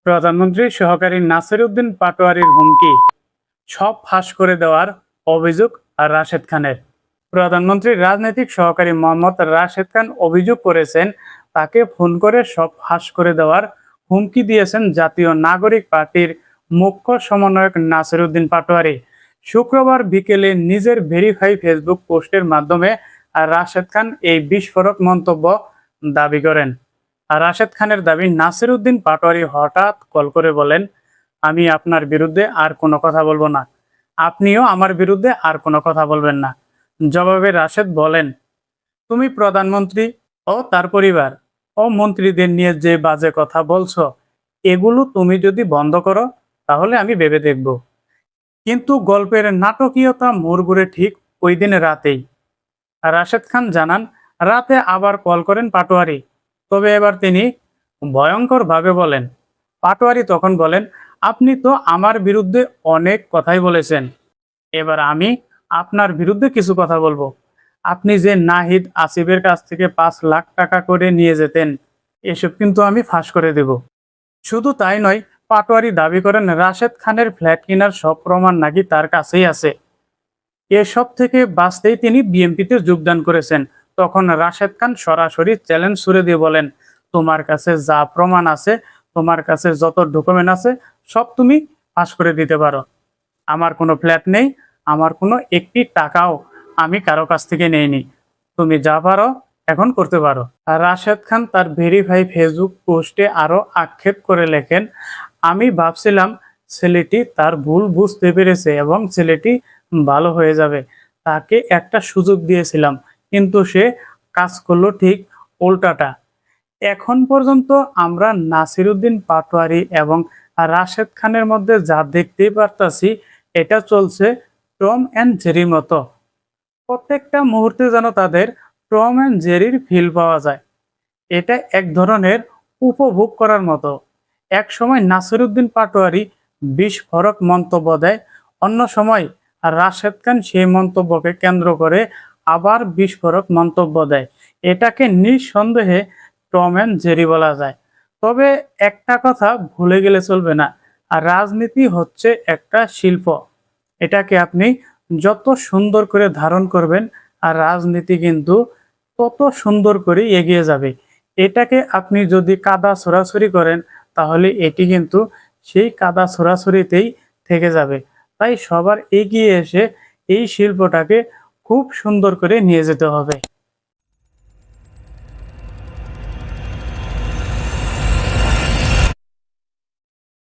প্রধানমন্ত্রীর সহকারী নাসিরউদ্দিন পাটোয়ারির হুমকি, সব ফাঁস করে দেওয়ার অভিযোগ রাশেদ খানের। প্রধানমন্ত্রীর রাজনৈতিক সহকারী মোহাম্মদ রাশেদ খান অভিযোগ করেছেন, তাকে ফোন করে সব ফাঁস করে দেওয়ার হুমকি দিয়েছেন জাতীয় নাগরিক পার্টির মুখ্য সমন্বয়ক নাসিরউদ্দিন পাটোয়ারি। শুক্রবার বিকেলে নিজের ভেরিফাই ফেসবুক পোস্টের মাধ্যমে রাশেদ খান এই বিস্ফোরক মন্তব্য দাবি করেন। রাশেদ খানের দাবি, নাসিরউদ্দিন পাটোয়ারি হঠাৎ কল করে বলেন, আমি আপনার বিরুদ্ধে আর কোনো কথা বলবো না, আপনিও আমার বিরুদ্ধে আর কোনো কথা বলবেন না। জবাবে রাশেদ বলেন, তুমি প্রধানমন্ত্রী ও তার পরিবার ও মন্ত্রীদের নিয়ে যে বাজে কথা বলছো, এগুলো তুমি যদি বন্ধ করো তাহলে আমি ভেবে দেখব। কিন্তু গল্পের নাটকীয়তা মোড় ঘুরে ঠিক ওই দিন রাতেই। রাশেদ খান জানান, রাতে আবার কল করেন পাটোয়ারি, তবে এবার তিনি ভয়ঙ্করভাবে বলেন। পাটোয়ারি তখন বলেন, আপনি তো আমার বিরুদ্ধে অনেক কথাই বলেছেন, এবার আমি আপনার বিরুদ্ধে কিছু কথা বলবো। আপনি যে নাহিদ আসিফের কাছ থেকে 5 লাখ টাকা করে নিয়ে যেতেন, এসব কিন্তু আমি ফাঁস করে দেব। শুধু তাই নয়, পাটোয়ারি দাবি করেন রাশেদ খানের ফ্ল্যাট কেনার সব প্রমাণ নাকি তার কাছেই আছে। এসব থেকে বাঁচতেই তিনি বিএনপিতে যোগদান করেছেন। তখন রাশেদ খান সরাসরি চ্যালেঞ্জ ছুড়ে দিয়ে বলেন, তোমার কাছে যা প্রমাণ আছে, তোমার কাছে যত ডকুমেন্ট আছে, সব তুমি পাস করে দিতে পারো। আমার কোনো ফ্ল্যাট নেই, আমার কোনো একটি টাকাও আমি কারো কাছ থেকে নেইনি, তুমি যা পারো এখন করতে পারো। আর রাশেদ খান তার ভেরিফাই ফেসবুক পোস্টে আরো আক্ষেপ করে লেখেন, আমি ভাবছিলাম ছেলেটি তার ভুল বুঝতে পেরেছে এবং ছেলেটি ভালো হয়ে যাবে, তাকে একটা সুযোগ দিয়েছিলাম, কিন্তু সে কাজ করলো ঠিক উল্টাটা। এখন পর্যন্ত আমরা নাসিরউদ্দিন পাটোয়ারি এবং রাশেদ খানের মধ্যে যা দেখতেই পারতাছি, এটা চলছে টম অ্যান্ড জেরির মতো। প্রত্যেকটা মুহূর্তে যেন তাদের টম অ্যান্ড জেরির ফিল পাওয়া যায়। এটা এক ধরনের উপভোগ করার মতো। এক সময় নাসিরউদ্দিন পাটোয়ারি বিস্ফোরক মন্তব্য দেয়, অন্য সময় রাশেদ খান সেই মন্তব্যকে কেন্দ্র করে আবার বিস্ফোরক মন্তব্য দেয়। এটাকে নিঃসন্দেহে টম অ্যান্ড জেরি বলা যায়। তবে একটা কথা ভুলে গেলে চলবে না, আর রাজনীতি হচ্ছে একটা শিল্প। এটাকে আপনি যত সুন্দর করে ধারণ করবেন, আর রাজনীতি কিন্তু তত সুন্দর করে এগিয়ে যাবে। এটাকে আপনি যদি কাদা ছোড়াছুরি করেন, তাহলে এটি কিন্তু সেই কাদা ছোড়াছুরিতেই থেকে যাবে। তাই সবার এগিয়ে এসে এই শিল্পটাকে খুব সুন্দর করে নিয়ে যেতে হবে।